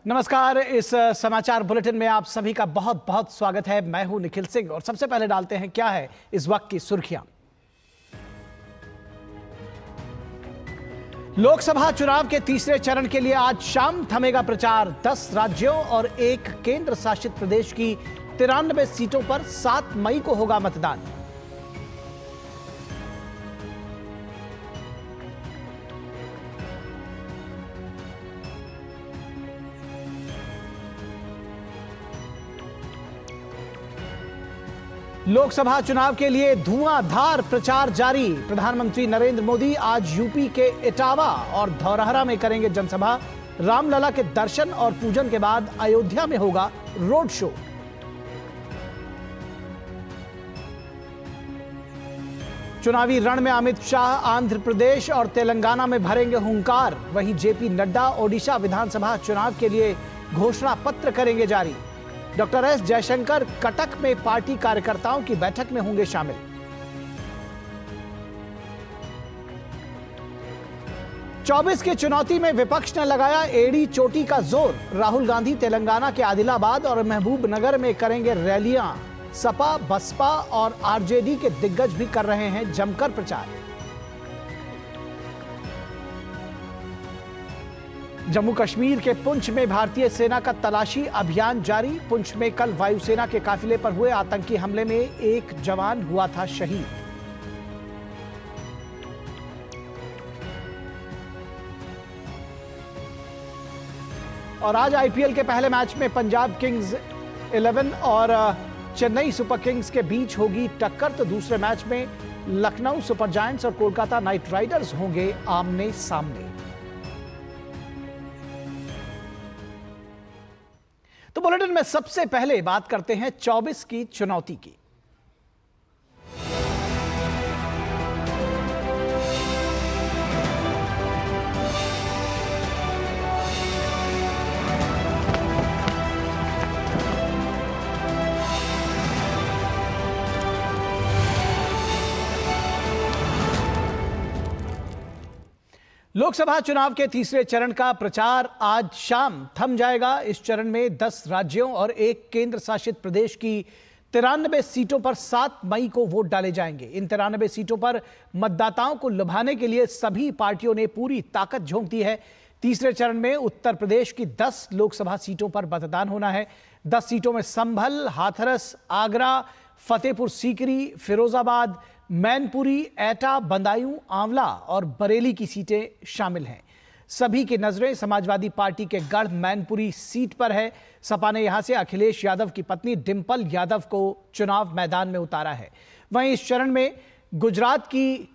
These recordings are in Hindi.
नमस्कार। इस समाचार बुलेटिन में आप सभी का बहुत बहुत स्वागत है। मैं हूं निखिल सिंह और सबसे पहले डालते हैं क्या है इस वक्त की सुर्खियां। लोकसभा चुनाव के तीसरे चरण के लिए आज शाम थमेगा प्रचार। 10 राज्यों और 1 केंद्र शासित प्रदेश की 93 सीटों पर 7 मई को होगा मतदान। लोकसभा चुनाव के लिए धुआंधार प्रचार जारी। प्रधानमंत्री नरेंद्र मोदी आज यूपी के इटावा और धौरहरा में करेंगे जनसभा। रामलला के दर्शन और पूजन के बाद अयोध्या में होगा रोड शो। चुनावी रण में अमित शाह आंध्र प्रदेश और तेलंगाना में भरेंगे हुंकार। वहीं जेपी नड्डा ओडिशा विधानसभा चुनाव के लिए घोषणा पत्र करेंगे जारी। डॉक्टर एस जयशंकर कटक में पार्टी कार्यकर्ताओं की बैठक में होंगे शामिल। चौबीस की चुनौती में विपक्ष ने लगाया एड़ी चोटी का जोर। राहुल गांधी तेलंगाना के आदिलाबाद और महबूबनगर में करेंगे रैलियां। सपा, बसपा और आरजेडी के दिग्गज भी कर रहे हैं जमकर प्रचार। जम्मू कश्मीर के पुंछ में भारतीय सेना का तलाशी अभियान जारी। पुंछ में कल वायुसेना के काफिले पर हुए आतंकी हमले में 1 जवान हुआ था शहीद। और आज आईपीएल के पहले मैच में पंजाब किंग्स 11 और चेन्नई सुपर किंग्स के बीच होगी टक्कर, तो दूसरे मैच में लखनऊ सुपर जायंट्स और कोलकाता नाइट राइडर्स होंगे आमने सामने। तो बुलेटिन में सबसे पहले बात करते हैं 24 की चुनौती की। लोकसभा चुनाव के तीसरे चरण का प्रचार आज शाम थम जाएगा। इस चरण में 10 राज्यों और 1 केंद्र शासित प्रदेश की 93 सीटों पर 7 मई को वोट डाले जाएंगे। इन 93 सीटों पर मतदाताओं को लुभाने के लिए सभी पार्टियों ने पूरी ताकत झोंक दी है। तीसरे चरण में उत्तर प्रदेश की 10 लोकसभा सीटों पर मतदान होना है। 10 सीटों में संभल, हाथरस, आगरा, फतेहपुर सीकरी, फिरोजाबाद, मैनपुरी, एटा, बदायूं, आंवला और बरेली की सीटें शामिल हैं। सभी की नजरें समाजवादी पार्टी के गढ़ मैनपुरी सीट पर है। सपा ने यहां से अखिलेश यादव की पत्नी डिंपल यादव को चुनाव मैदान में उतारा है। वहीं इस चरण में गुजरात की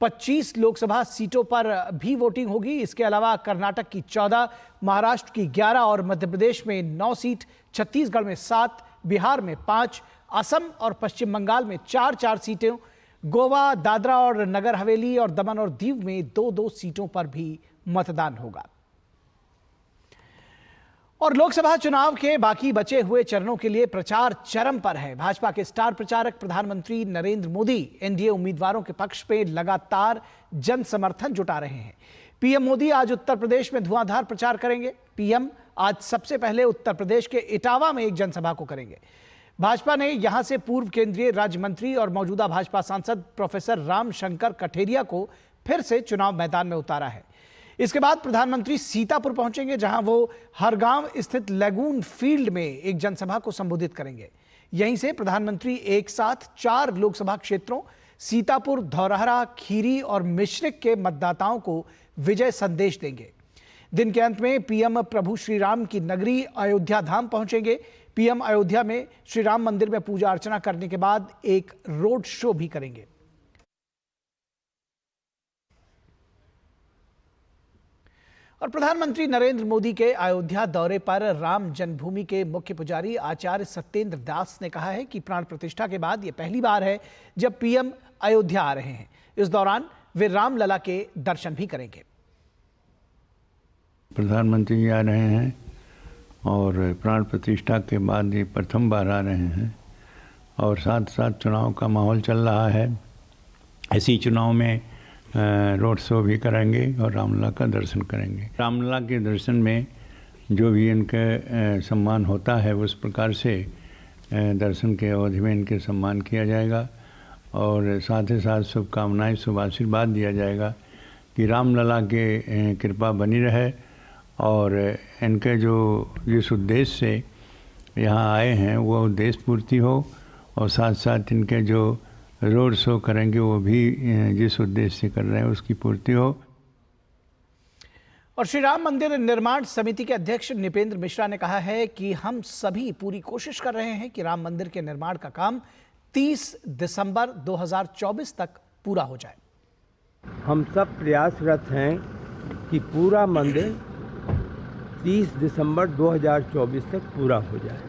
25 लोकसभा सीटों पर भी वोटिंग होगी। इसके अलावा कर्नाटक की 14, महाराष्ट्र की 11 और मध्य प्रदेश में 9 सीट, छत्तीसगढ़ में 7, बिहार में 5, असम और पश्चिम बंगाल में 4-4 सीटें, गोवा, दादरा और नगर हवेली और दमन और दीव में 2-2 सीटों पर भी मतदान होगा। और लोकसभा चुनाव के बाकी बचे हुए चरणों के लिए प्रचार चरम पर है। भाजपा के स्टार प्रचारक प्रधानमंत्री नरेंद्र मोदी एनडीए उम्मीदवारों के पक्ष में लगातार जन समर्थन जुटा रहे हैं। पीएम मोदी आज उत्तर प्रदेश में धुआंधार प्रचार करेंगे। पीएम आज सबसे पहले उत्तर प्रदेश के इटावा में एक जनसभा को करेंगे। भाजपा ने यहां से पूर्व केंद्रीय राज्य मंत्री और मौजूदा भाजपा सांसद प्रोफेसर रामशंकर कठेरिया को फिर से चुनाव मैदान में उतारा है। इसके बाद प्रधानमंत्री सीतापुर पहुंचेंगे, जहां वो हरगांव स्थित लैगून फील्ड में एक जनसभा को संबोधित करेंगे। यहीं से प्रधानमंत्री एक साथ 4 लोकसभा क्षेत्रों सीतापुर, धौरहरा, खीरी और मिश्रिक के मतदाताओं को विजय संदेश देंगे। दिन के अंत में पीएम प्रभु श्री राम की नगरी अयोध्या धाम पहुंचेंगे। पीएम अयोध्या में श्री राम मंदिर में पूजा अर्चना करने के बाद एक रोड शो भी करेंगे। और प्रधानमंत्री नरेंद्र मोदी के अयोध्या दौरे पर राम जन्मभूमि के मुख्य पुजारी आचार्य सत्येंद्र दास ने कहा है कि प्राण प्रतिष्ठा के बाद यह पहली बार है जब पीएम अयोध्या आ रहे हैं। इस दौरान वे रामलला के दर्शन भी करेंगे। प्रधानमंत्री जी आ रहे हैं और प्राण प्रतिष्ठा के बाद ये प्रथम बार आ रहे हैं और साथ साथ चुनाव का माहौल चल रहा है। इसी चुनाव में रोड शो भी करेंगे और रामलला का दर्शन करेंगे। रामलला के दर्शन में जो भी इनके सम्मान होता है उस प्रकार से दर्शन के अवधि में इनके सम्मान किया जाएगा और साथ ही साथ शुभकामनाएं शुभ आशीर्वाद दिया जाएगा कि रामलला के कृपा बनी रहे और इनके जो जिस उद्देश्य से यहाँ आए हैं वो उद्देश्य पूर्ति हो और साथ साथ इनके जो रोड शो करेंगे वो भी जिस उद्देश्य से कर रहे हैं उसकी पूर्ति हो। और श्री राम मंदिर निर्माण समिति के अध्यक्ष नृपेंद्र मिश्रा ने कहा है कि हम सभी पूरी कोशिश कर रहे हैं कि राम मंदिर के निर्माण का काम 30 दिसंबर 2024 तक पूरा हो जाए। हम सब प्रयासरत हैं कि पूरा मंदिर 30 दिसंबर 2024 तक पूरा हो जाए।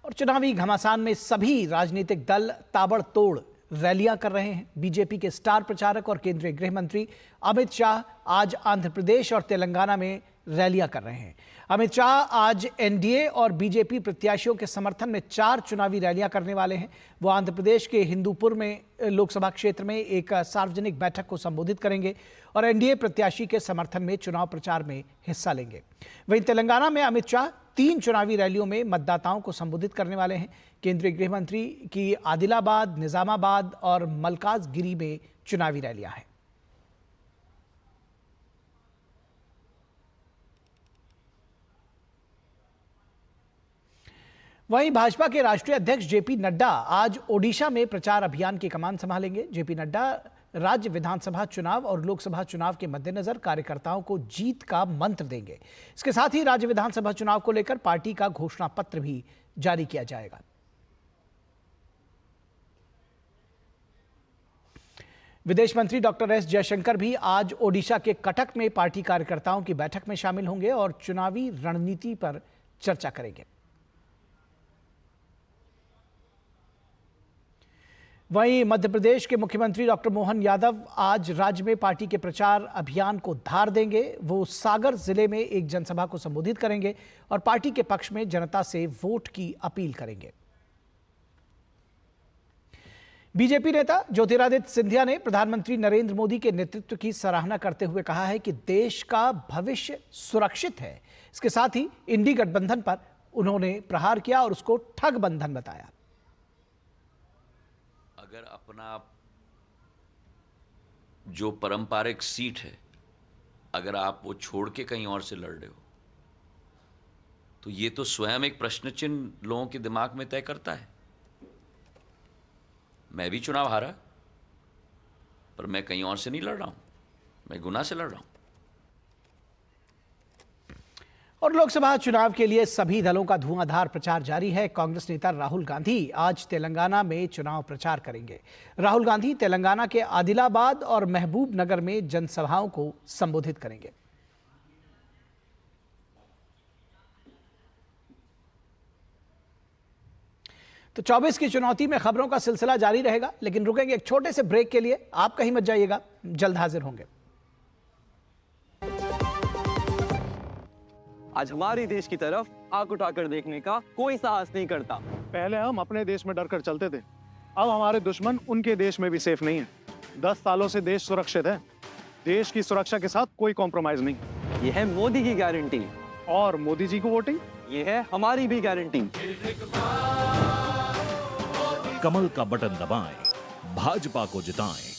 और चुनावी घमासान में सभी राजनीतिक दल ताबड़तोड़ रैलियां कर रहे हैं। बीजेपी के स्टार प्रचारक और केंद्रीय गृह मंत्री अमित शाह आज आंध्र प्रदेश और तेलंगाना में रैलियां कर रहे हैं। अमित शाह आज एनडीए और बीजेपी प्रत्याशियों के समर्थन में 4 चुनावी रैलियां करने वाले हैं। वो आंध्र प्रदेश के हिंदूपुर में लोकसभा क्षेत्र में एक सार्वजनिक बैठक को संबोधित करेंगे और एनडीए प्रत्याशी के समर्थन में चुनाव प्रचार में हिस्सा लेंगे। वहीं तेलंगाना में अमित शाह 3 चुनावी रैलियों में मतदाताओं को संबोधित करने वाले हैं। केंद्रीय गृह मंत्री की आदिलाबाद, निजामाबाद और मलकाजगिरी में चुनावी रैलियां हैं। वहीं भाजपा के राष्ट्रीय अध्यक्ष जेपी नड्डा आज ओडिशा में प्रचार अभियान की कमान संभालेंगे। जेपी नड्डा राज्य विधानसभा चुनाव और लोकसभा चुनाव के मद्देनजर कार्यकर्ताओं को जीत का मंत्र देंगे। इसके साथ ही राज्य विधानसभा चुनाव को लेकर पार्टी का घोषणा पत्र भी जारी किया जाएगा। विदेश मंत्री डॉक्टर एस जयशंकर भी आज ओडिशा के कटक में पार्टी कार्यकर्ताओं की बैठक में शामिल होंगे और चुनावी रणनीति पर चर्चा करेंगे। वहीं मध्य प्रदेश के मुख्यमंत्री डॉक्टर मोहन यादव आज राज्य में पार्टी के प्रचार अभियान को धार देंगे। वो सागर जिले में एक जनसभा को संबोधित करेंगे और पार्टी के पक्ष में जनता से वोट की अपील करेंगे। बीजेपी नेता ज्योतिरादित्य सिंधिया ने प्रधानमंत्री नरेंद्र मोदी के नेतृत्व की सराहना करते हुए कहा है कि देश का भविष्य सुरक्षित है। इसके साथ ही इंडी गठबंधन पर उन्होंने प्रहार किया और उसको ठग बंधन बताया। अगर अपना जो पारंपरिक सीट है, अगर आप वो छोड़ के कहीं और से लड़ रहे हो तो ये तो स्वयं एक प्रश्न चिन्ह लोगों के दिमाग में तय करता है। मैं भी चुनाव हारा, पर मैं कहीं और से नहीं लड़ रहा हूं, मैं गुना से लड़ रहा हूं। और लोकसभा चुनाव के लिए सभी दलों का धुआंधार प्रचार जारी है। कांग्रेस नेता राहुल गांधी आज तेलंगाना में चुनाव प्रचार करेंगे। राहुल गांधी तेलंगाना के आदिलाबाद और महबूब नगर में जनसभाओं को संबोधित करेंगे। तो 24 की चुनौती में खबरों का सिलसिला जारी रहेगा, लेकिन रुकेंगे एक छोटे से ब्रेक के लिए। आप कहीं मत जाइएगा, जल्द हाजिर होंगे। आज हमारे देश की तरफ आंख उठाकर देखने का कोई साहस नहीं करता। पहले हम अपने देश में डरकर चलते थे, अब हमारे दुश्मन उनके देश में भी सेफ नहीं है। 10 सालों से देश सुरक्षित है। देश की सुरक्षा के साथ कोई कॉम्प्रोमाइज नहीं। ये है मोदी की गारंटी और मोदी जी को वोटिंग, ये है हमारी भी गारंटी। कमल का बटन दबाएं, भाजपा को जिताएं।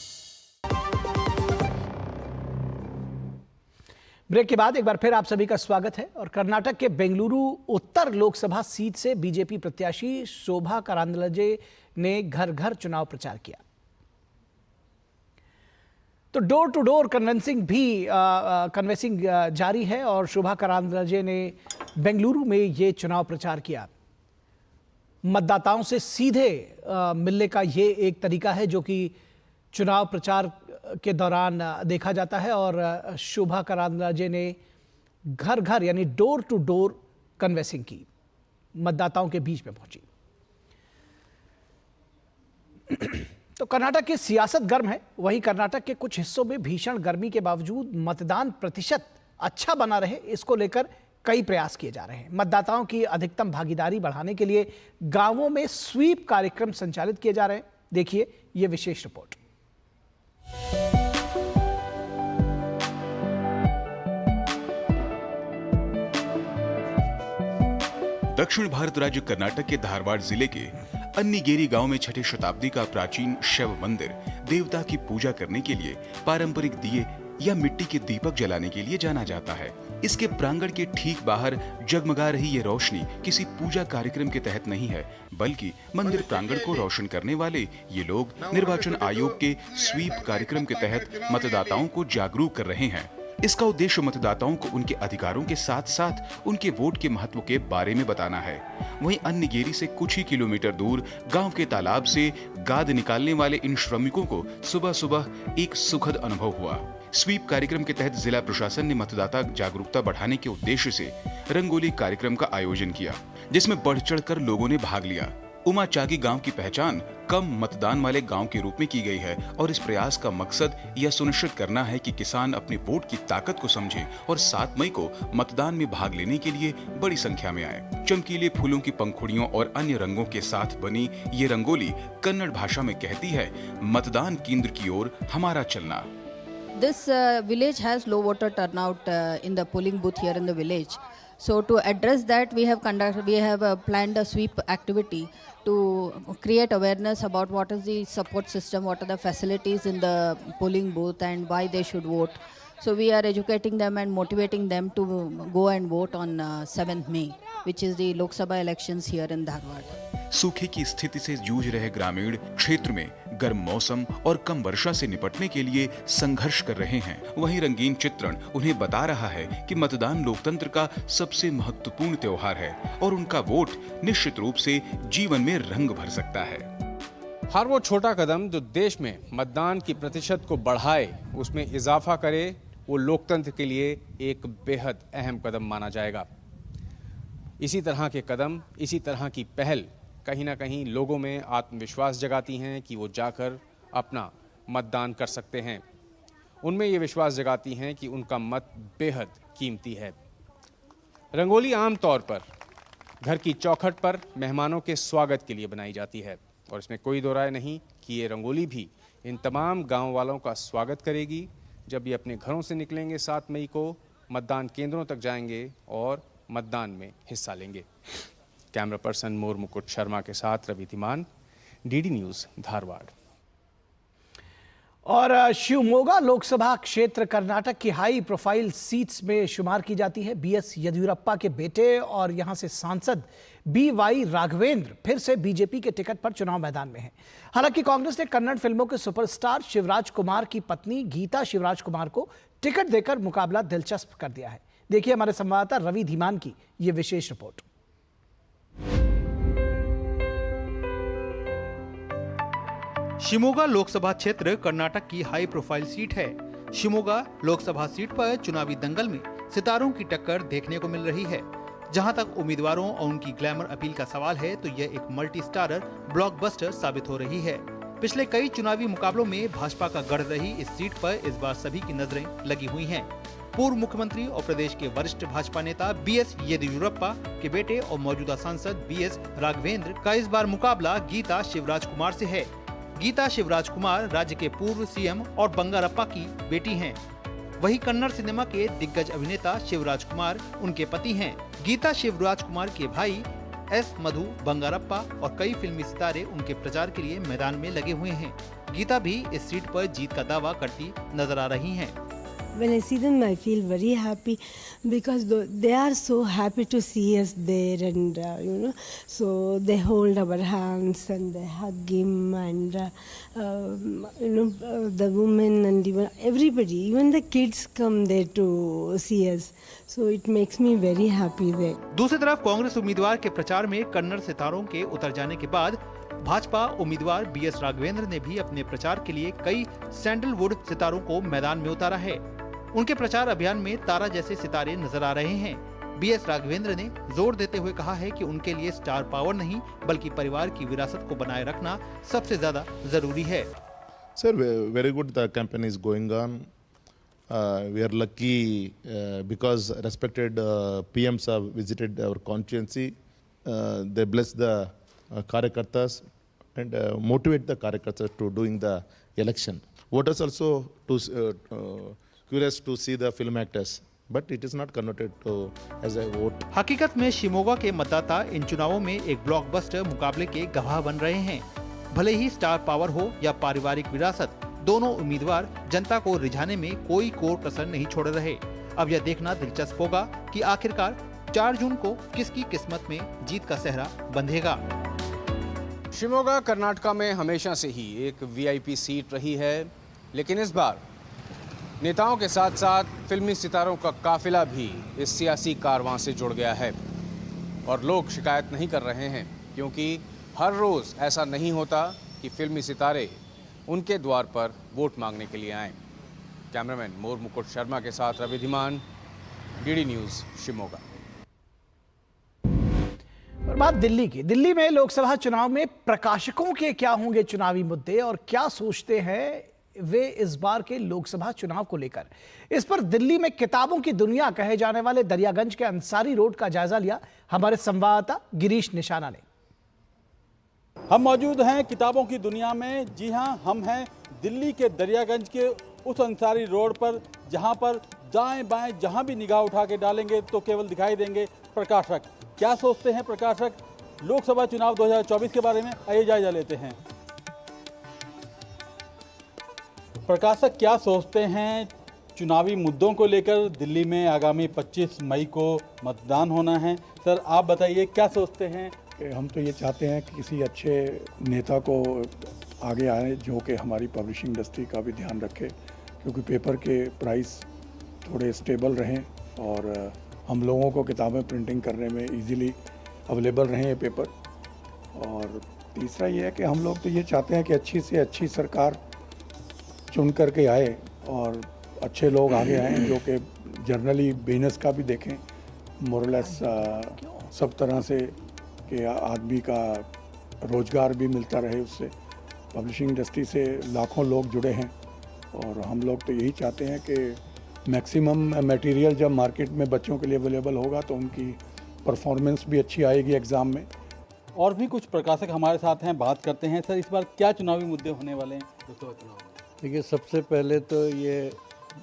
ब्रेक के बाद एक बार फिर आप सभी का स्वागत है। और कर्नाटक के बेंगलुरु उत्तर लोकसभा सीट से बीजेपी प्रत्याशी शोभा करांदलजे ने घर घर चुनाव प्रचार किया। तो डोर टू डोर कन्वेंसिंग जारी है और शोभा करांदलजे ने बेंगलुरु में ये चुनाव प्रचार किया। मतदाताओं से सीधे मिलने का ये एक तरीका है जो कि चुनाव प्रचार के दौरान देखा जाता है। और शोभा करांदलजे ने घर घर यानी डोर टू डोर कन्वेंसिंग की, मतदाताओं के बीच में पहुंची। तो कर्नाटक की सियासत गर्म है। वहीं कर्नाटक के कुछ हिस्सों में भीषण गर्मी के बावजूद मतदान प्रतिशत अच्छा बना रहे, इसको लेकर कई प्रयास किए जा रहे हैं। मतदाताओं की अधिकतम भागीदारी बढ़ाने के लिए गांवों में स्वीप कार्यक्रम संचालित किए जा रहे हैं। देखिए यह विशेष रिपोर्ट। दक्षिण भारत राज्य कर्नाटक के धारवाड़ जिले के अन्नीगेरी गांव में 6ठी शताब्दी का प्राचीन शैव मंदिर देवता की पूजा करने के लिए पारंपरिक दिए या मिट्टी के दीपक जलाने के लिए जाना जाता है। इसके प्रांगण के ठीक बाहर जगमगा रही ये रोशनी किसी पूजा कार्यक्रम के तहत नहीं है, बल्कि मंदिर प्रांगण को रोशन करने वाले ये लोग निर्वाचन आयोग के स्वीप कार्यक्रम के तहत मतदाताओं को जागरूक कर रहे हैं। इसका उद्देश्य मतदाताओं को उनके अधिकारों के साथ साथ उनके वोट के महत्व के बारे में बताना है। वहीं अन्नीगेरी से कुछ ही किलोमीटर दूर गांव के तालाब से गाद निकालने वाले इन श्रमिकों को सुबह सुबह एक सुखद अनुभव हुआ। स्वीप कार्यक्रम के तहत जिला प्रशासन ने मतदाता जागरूकता बढ़ाने के उद्देश्य से रंगोली कार्यक्रम का आयोजन किया, जिसमें बढ़ चढ़कर लोगों ने भाग लिया। उमा चागी गांव की पहचान कम मतदान वाले गांव के रूप में की गई है और इस प्रयास का मकसद यह सुनिश्चित करना है कि किसान अपने वोट की ताकत को समझें और 7 मई को मतदान में भाग लेने के लिए बड़ी संख्या में आए। चमकीले फूलों की पंखुड़ियों और अन्य रंगों के साथ बनी ये रंगोली कन्नड़ भाषा में कहती है, मतदान केंद्र की ओर हमारा चलना। This village has low voter turnout in the polling booth here in the village. So to address that, we have planned a sweep activity to create awareness about what is the support system, what are the facilities in the polling booth, and why they should vote. So we are educating them and motivating them to go and vote on 7th May, which is the Lok Sabha elections here in Dharwad. सूखे की स्थिति से जूझ रहे ग्रामीण क्षेत्र में गर्म मौसम और कम वर्षा से निपटने के लिए संघर्ष कर रहे हैं। वहीं रंगीन चित्रण उन्हें बता रहा है कि मतदान लोकतंत्र का सबसे महत्वपूर्ण त्योहार है और उनका वोट निश्चित रूप से जीवन में रंग भर सकता है। हर वो छोटा कदम जो देश में मतदान की प्रतिशत को बढ़ाए, उसमें इजाफा करे, वो लोकतंत्र के लिए एक बेहद अहम कदम माना जाएगा। इसी तरह के कदम, इसी तरह की पहल कहीं ना कहीं लोगों में आत्मविश्वास जगाती हैं कि वो जाकर अपना मतदान कर सकते हैं। उनमें ये विश्वास जगाती हैं कि उनका मत बेहद कीमती है। रंगोली आमतौर पर घर की चौखट पर मेहमानों के स्वागत के लिए बनाई जाती है और इसमें कोई दो राय नहीं कि ये रंगोली भी इन तमाम गांव वालों का स्वागत करेगी जब ये अपने घरों से निकलेंगे 7 मई को, मतदान केंद्रों तक जाएंगे और मतदान में हिस्सा लेंगे। कैमरा पर्सन मोर मुकुट शर्मा के साथ रवि धीमान, डीडी न्यूज धारवाड़। और शिवमोगा लोकसभा क्षेत्र कर्नाटक की हाई प्रोफाइल सीट्स में शुमार की जाती है। बीएस येदियुरप्पा के बेटे और यहां से सांसद BY राघवेंद्र फिर से बीजेपी के टिकट पर चुनाव मैदान में हैं। हालांकि कांग्रेस ने कन्नड़ फिल्मों के सुपरस्टार शिवराज कुमार की पत्नी गीता शिवराज कुमार को टिकट देकर मुकाबला दिलचस्प कर दिया है। देखिए हमारे संवाददाता रवि धीमान की यह विशेष रिपोर्ट। शिमोगा लोकसभा क्षेत्र कर्नाटक की हाई प्रोफाइल सीट है। शिमोगा लोकसभा सीट पर चुनावी दंगल में सितारों की टक्कर देखने को मिल रही है। जहां तक उम्मीदवारों और उनकी ग्लैमर अपील का सवाल है तो यह एक मल्टी स्टारर ब्लॉकबस्टर साबित हो रही है। पिछले कई चुनावी मुकाबलों में भाजपा का गढ़ रही इस सीट पर इस बार सभी की नजरें लगी हुई हैं। पूर्व मुख्यमंत्री और प्रदेश के वरिष्ठ भाजपा नेता BS येदियुरप्पा के बेटे और मौजूदा सांसद BS राघवेंद्र का इस बार मुकाबला गीता शिवराज कुमार से है। गीता शिवराज कुमार राज्य के पूर्व CM और बंगारप्पा की बेटी हैं। वही कन्नड़ सिनेमा के दिग्गज अभिनेता शिवराज कुमार उनके पति हैं। गीता शिवराज कुमार के भाई S मधु बंगारप्पा और कई फिल्मी सितारे उनके प्रचार के लिए मैदान में लगे हुए हैं। गीता भी इस सीट पर जीत का दावा करती नजर आ रही हैं। When I see them, I feel very happy because they are so happy to see us there, and so they hold our hands and they hug him, and the women and even everybody, even the kids come there to see us. So it makes me very happy there. दूसरी तरफ कांग्रेस उम्मीदवार के प्रचार में कन्नड़ सितारों के उतर जाने के बाद भाजपा उम्मीदवार BS राघवेंद्र ने भी अपने प्रचार के लिए कई सैंडलवुड सितारों को मैदान में उतारा है। उनके प्रचार अभियान में तारा जैसे सितारे नजर आ रहे हैं। BS राघवेंद्र ने जोर देते हुए कहा है कि उनके लिए स्टार पावर नहीं बल्कि परिवार की विरासत को बनाए रखना सबसे ज्यादा जरूरी है। Sir, very good. The campaign is going on. We are lucky because respected PMs have visited our constituency. They bless the Karyakartas and motivate the Karyakartas to doing the election. Voters also curious to see the film actors but it is not converted to as a vote. हकीकत में शिमोगा के मतदाता इन चुनावों में एक ब्लॉकबस्टर मुकाबले के गवाह बन रहे हैं। भले ही स्टार पावर हो या पारिवारिक विरासत, दोनों उम्मीदवार जनता को रिझाने में कोई कोर कसर नहीं छोड़ रहे। अब यह देखना दिलचस्प होगा कि आखिरकार 4 जून को किसकी किस्मत में जीत का सेहरा बंधेगा। शिमोगा कर्नाटका में हमेशा से ही एक वीआईपी सीट रही है, लेकिन इस बार नेताओं के साथ साथ फिल्मी सितारों का काफिला भी इस सियासी कारवां से जुड़ गया है। और लोग शिकायत नहीं कर रहे हैं, क्योंकि हर रोज ऐसा नहीं होता कि फिल्मी सितारे उनके द्वार पर वोट मांगने के लिए आएं। कैमरामैन मोर मुकुट शर्मा के साथ रवि धीमान, डीडी न्यूज, शिमोगा। और बात दिल्ली की। दिल्ली में लोकसभा चुनाव में प्रकाशकों के क्या होंगे चुनावी मुद्दे और क्या सोचते हैं वे इस बार के लोकसभा चुनाव को लेकर। इस पर दिल्ली में किताबों की दुनिया कहे जाने वाले दरियागंज के अंसारी रोड का जायजा लिया हमारे संवाददाता गिरीश निशाना ने। हम मौजूद हैं किताबों की दुनिया में। जी हां, हम हैं दिल्ली के दरियागंज के उस अंसारी रोड पर, जहां पर दाएं बाएं जहां भी निगाह उठा के डालेंगे तो केवल दिखाई देंगे प्रकाशक। क्या सोचते हैं प्रकाशक लोकसभा चुनाव 2024 के बारे में, आइए जायजा लेते हैं। प्रकाशक क्या सोचते हैं चुनावी मुद्दों को लेकर? दिल्ली में आगामी 25 मई को मतदान होना है। सर आप बताइए क्या सोचते हैं? हम तो ये चाहते हैं कि किसी अच्छे नेता को आगे आए जो कि हमारी पब्लिशिंग इंडस्ट्री का भी ध्यान रखे, क्योंकि पेपर के प्राइस थोड़े स्टेबल रहें और हम लोगों को किताबें प्रिंटिंग करने में इजीली अवेलेबल रहें ये पेपर। और तीसरा ये है कि हम लोग तो ये चाहते हैं कि अच्छी से अच्छी सरकार चुन करके आए और अच्छे लोग आगे आएँ जो कि जनरली बिजनेस का भी देखें, मोरलेस सब तरह से कि आदमी का रोज़गार भी मिलता रहे उससे। पब्लिशिंग इंडस्ट्री से लाखों लोग जुड़े हैं और हम लोग तो यही चाहते हैं कि मैक्सिमम मटेरियल जब मार्केट में बच्चों के लिए अवेलेबल होगा तो उनकी परफॉर्मेंस भी अच्छी आएगी एग्ज़ाम में। और भी कुछ प्रकाशक हमारे साथ हैं, बात करते हैं। सर इस बार क्या चुनावी मुद्दे होने वाले हैं लोकसभा चुनाव में? देखिए, सबसे पहले तो ये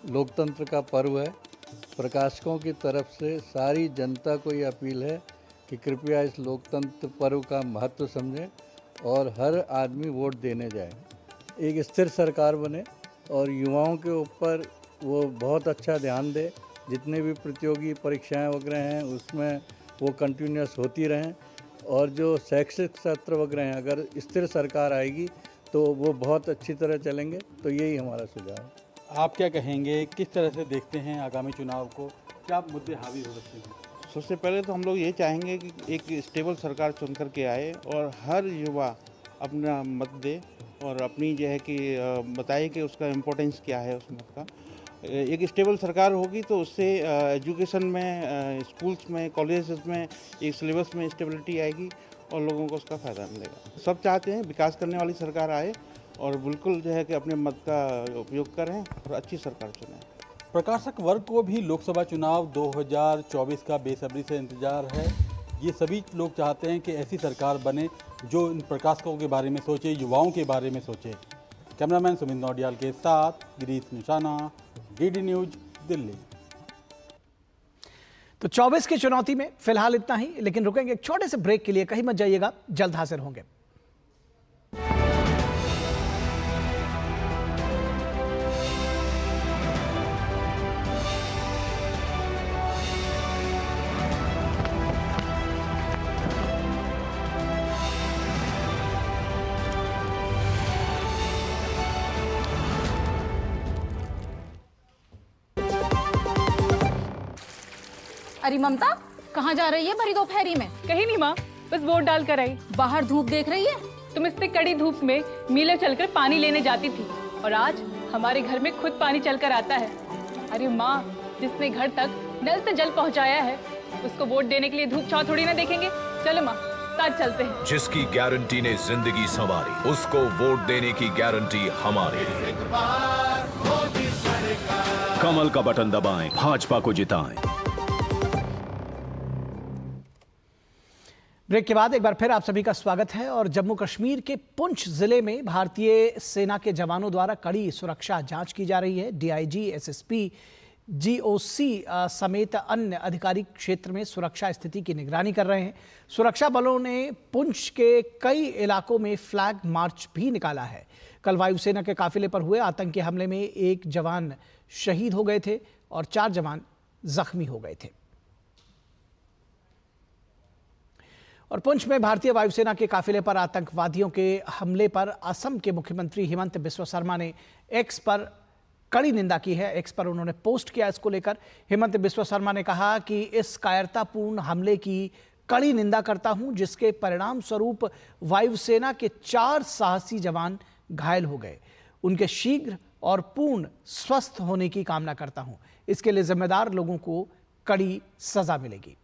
लोकतंत्र का पर्व है। प्रकाशकों की तरफ से सारी जनता को ये अपील है कि कृपया इस लोकतंत्र पर्व का महत्व समझें और हर आदमी वोट देने जाए। एक स्थिर सरकार बने और युवाओं के ऊपर वो बहुत अच्छा ध्यान दे। जितने भी प्रतियोगी परीक्षाएं वगैरह हैं उसमें वो कंटिन्यूस होती रहें और जो शैक्षिक सत्र वगैरह हैं अगर स्थिर सरकार आएगी तो वो बहुत अच्छी तरह चलेंगे। तो यही हमारा सुझाव है। आप क्या कहेंगे, किस तरह से देखते हैं आगामी चुनाव को, क्या मुद्दे हावी हो सकते हैं? सबसे पहले तो हम लोग ये चाहेंगे कि एक स्टेबल सरकार चुन कर के आए और हर युवा अपना मत दे और अपनी जो है कि बताए कि उसका इम्पोर्टेंस क्या है उस मत का। एक स्टेबल सरकार होगी तो उससे एजुकेशन में, स्कूल्स में, कॉलेजेस में, एक सिलेबस में स्टेबिलिटी आएगी और लोगों को उसका फ़ायदा मिलेगा। सब चाहते हैं विकास करने वाली सरकार आए और बिल्कुल जो है कि अपने मत का उपयोग करें और अच्छी सरकार चुनें। प्रकाशक वर्ग को भी लोकसभा चुनाव 2024 का बेसब्री से इंतजार है। ये सभी लोग चाहते हैं कि ऐसी सरकार बने जो इन प्रकाशकों के बारे में सोचे, युवाओं के बारे में सोचे। कैमरामैन सुमित नौडियाल के साथ गिरीश निशाना, डीडी न्यूज, दिल्ली। तो 24 की चुनौती में फिलहाल इतना ही, लेकिन रुकेंगे एक छोटे से ब्रेक के लिए। कहीं मत जाइएगा, जल्द हाजिर होंगे। अरे ममता, कहाँ जा रही है भरी दोपहरी में? कहीं नहीं माँ, बस वोट डाल कर आई। बाहर धूप देख रही है? तुम इतनी कड़ी धूप में मीलों चलकर पानी लेने जाती थी और आज हमारे घर में खुद पानी चलकर आता है। अरे माँ, जिसने घर तक नल से जल पहुँचाया है उसको वोट देने के लिए धूप छाव थोड़ी ना देखेंगे। चलो माँ, साथ चलते हैं। जिसकी गारंटी ने जिंदगी संवारी, उसको वोट देने की गारंटी हमारी। कमल का बटन दबाएं, भाजपा को जिताएं। ब्रेक के बाद एक बार फिर आप सभी का स्वागत है। और जम्मू कश्मीर के पुंछ जिले में भारतीय सेना के जवानों द्वारा कड़ी सुरक्षा जांच की जा रही है। डीआईजी, एसएसपी जीओसी समेत अन्य अधिकारी क्षेत्र में सुरक्षा स्थिति की निगरानी कर रहे हैं। सुरक्षा बलों ने पुंछ के कई इलाकों में फ्लैग मार्च भी निकाला है। कल वायुसेना के काफिले पर हुए आतंकी हमले में 1 जवान शहीद हो गए थे और 4 जवान जख्मी हो गए थे। और पुंछ में भारतीय वायुसेना के काफिले पर आतंकवादियों के हमले पर असम के मुख्यमंत्री हिमंत बिस्वा शर्मा ने एक्स पर कड़ी निंदा की है। एक्स पर उन्होंने पोस्ट किया। इसको लेकर हिमंत बिस्वा शर्मा ने कहा कि इस कायरतापूर्ण हमले की कड़ी निंदा करता हूं, जिसके परिणाम स्वरूप वायुसेना के 4 साहसी जवान घायल हो गए। उनके शीघ्र और पूर्ण स्वस्थ होने की कामना करता हूं। इसके लिए जिम्मेदार लोगों को कड़ी सजा मिलेगी।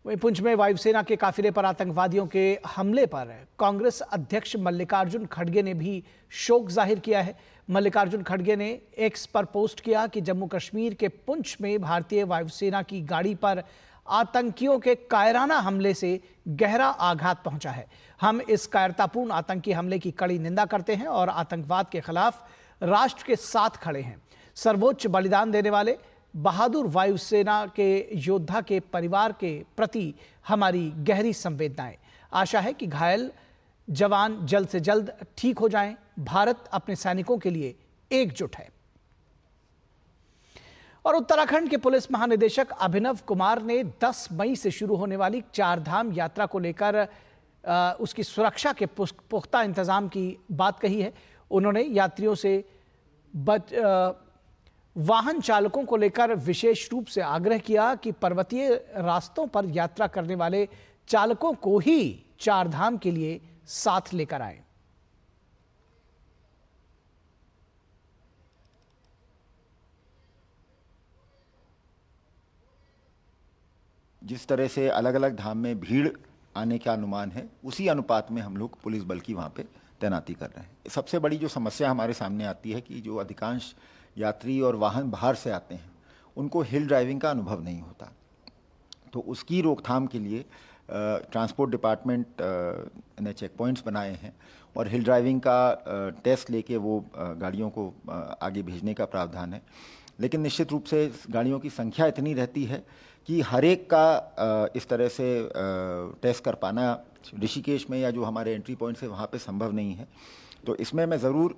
वहीं पुंछ में वायुसेना के काफिले पर आतंकवादियों के हमले पर कांग्रेस अध्यक्ष मल्लिकार्जुन खड़गे ने भी शोक जाहिर किया है। मल्लिकार्जुन खड़गे ने एक्स पर पोस्ट किया कि जम्मू कश्मीर के पुंछ में भारतीय वायुसेना की गाड़ी पर आतंकियों के कायराना हमले से गहरा आघात पहुंचा है। हम इस कायरतापूर्ण आतंकी हमले की कड़ी निंदा करते हैं और आतंकवाद के खिलाफ राष्ट्र के साथ खड़े हैं। सर्वोच्च बलिदान देने वाले बहादुर वायुसेना के योद्धा के परिवार के प्रति हमारी गहरी संवेदनाएं। आशा है कि घायल जवान जल्द से जल्द ठीक हो जाएं। भारत अपने सैनिकों के लिए एकजुट है। और उत्तराखंड के पुलिस महानिदेशक अभिनव कुमार ने 10 मई से शुरू होने वाली 4 धाम यात्रा को लेकर उसकी सुरक्षा के पुख्ता इंतजाम की बात कही है। उन्होंने यात्रियों से वाहन चालकों को लेकर विशेष रूप से आग्रह किया कि पर्वतीय रास्तों पर यात्रा करने वाले चालकों को ही 4 धाम के लिए साथ लेकर आएं। जिस तरह से अलग अलग धाम में भीड़ आने का अनुमान है, उसी अनुपात में हम लोग पुलिस बल की वहाँ पे तैनाती कर रहे हैं। सबसे बड़ी जो समस्या हमारे सामने आती है कि जो अधिकांश यात्री और वाहन बाहर से आते हैं, उनको हिल ड्राइविंग का अनुभव नहीं होता। तो उसकी रोकथाम के लिए ट्रांसपोर्ट डिपार्टमेंट ने चेक पॉइंट्स बनाए हैं और हिल ड्राइविंग का टेस्ट लेके वो गाड़ियों को आगे भेजने का प्रावधान है। लेकिन निश्चित रूप से गाड़ियों की संख्या इतनी रहती है कि हर एक का इस तरह से टेस्ट कर पाना ऋषिकेश में या जो हमारे एंट्री पॉइंट्स है वहाँ पे संभव नहीं है। तो इसमें मैं ज़रूर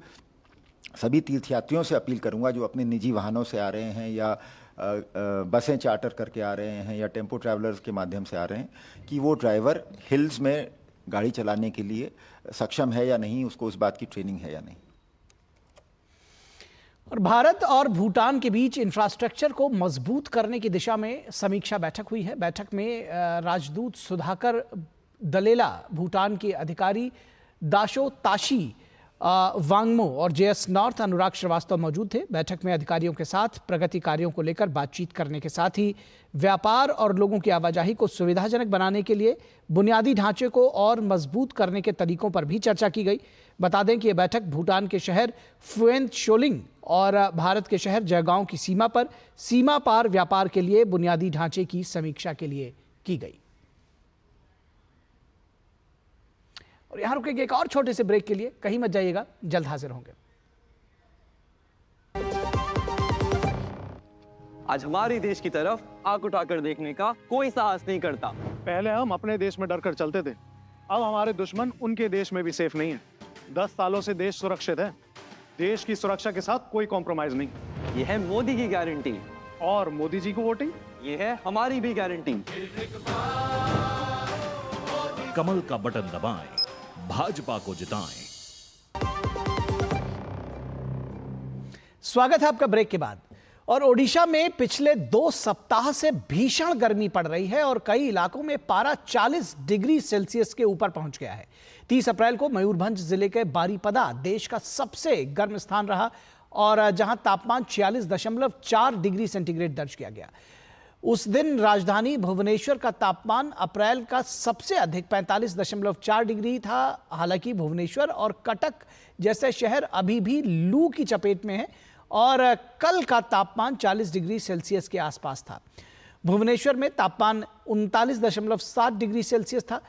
सभी तीर्थयात्रियों से अपील करूंगा जो अपने निजी वाहनों से आ रहे हैं या बसें चार्टर करके आ रहे हैं या टेम्पो ट्रैवलर्स के माध्यम से आ रहे हैं, कि वो ड्राइवर हिल्स में गाड़ी चलाने के लिए सक्षम है या नहीं, उसको उस बात की ट्रेनिंग है या नहीं। और भारत और भूटान के बीच इंफ्रास्ट्रक्चर को मजबूत करने की दिशा में समीक्षा बैठक हुई है। बैठक में राजदूत सुधाकर दलेला, भूटान के अधिकारी दाशो ताशी वांगमो और जेएस नॉर्थ अनुराग श्रीवास्तव मौजूद थे। बैठक में अधिकारियों के साथ प्रगति कार्यों को लेकर बातचीत करने के साथ ही व्यापार और लोगों की आवाजाही को सुविधाजनक बनाने के लिए बुनियादी ढांचे को और मजबूत करने के तरीकों पर भी चर्चा की गई। बता दें कि यह बैठक भूटान के शहर फुएन शोलिंग और भारत के शहर जयगांव की सीमा पर सीमा पार व्यापार के लिए बुनियादी ढांचे की समीक्षा के लिए की गई। और यहां रुकेंगे एक और छोटे से ब्रेक के लिए, कहीं मत जाइएगा, जल्द हाजिर होंगे। आज हमारे देश की तरफ आंख उठाकर देखने का कोई साहस नहीं करता। पहले हम अपने देश में डर कर चलते थे, अब हमारे दुश्मन उनके देश में भी सेफ नहीं है। 10 सालों से देश सुरक्षित है। देश की सुरक्षा के साथ कोई कॉम्प्रोमाइज नहीं। ये है मोदी की गारंटी। और मोदी जी को वोटिंग, ये है हमारी भी गारंटी। कमल का बटन दबाएं, भाजपा को जिताएं। स्वागत है आपका ब्रेक के बाद। और ओडिशा में पिछले 2 सप्ताह से भीषण गर्मी पड़ रही है और कई इलाकों में पारा 40 डिग्री सेल्सियस के ऊपर पहुंच गया है। 30 अप्रैल को मयूरभंज जिले के बारीपदा देश का सबसे गर्म स्थान रहा और जहां तापमान 46.4 डिग्री सेंटीग्रेड दर्ज किया गया। उस दिन राजधानी भुवनेश्वर का तापमान अप्रैल का सबसे अधिक 45.4 डिग्री था। हालांकि भुवनेश्वर और कटक जैसे शहर अभी भी लू की चपेट में हैं और कल का तापमान 40 डिग्री सेल्सियस के आसपास था। भुवनेश्वर में तापमान 39.7 डिग्री सेल्सियस था।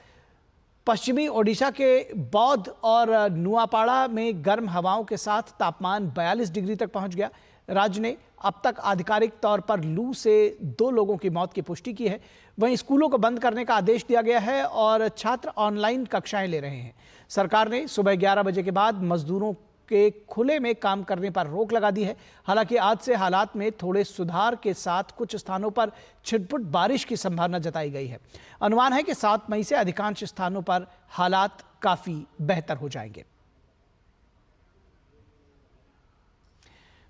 पश्चिमी ओडिशा के बौद्ध और नुआपाड़ा में गर्म हवाओं के साथ तापमान 42 डिग्री तक पहुंच गया। राज्य ने अब तक आधिकारिक तौर पर लू से 2 लोगों की मौत की पुष्टि की है। वहीं स्कूलों को बंद करने का आदेश दिया गया है और छात्र ऑनलाइन कक्षाएं ले रहे हैं। सरकार ने सुबह 11 बजे के बाद मजदूरों के खुले में काम करने पर रोक लगा दी है। हालांकि आज से हालात में थोड़े सुधार के साथ कुछ स्थानों पर छिटपुट बारिश की संभावना जताई गई है। अनुमान है कि 7 मई से अधिकांश स्थानों पर हालात काफी बेहतर हो जाएंगे।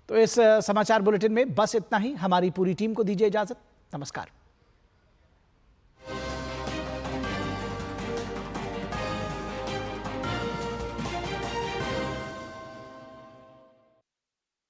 तो इस समाचार बुलेटिन में बस इतना ही। हमारी पूरी टीम को दीजिए इजाजत। नमस्कार।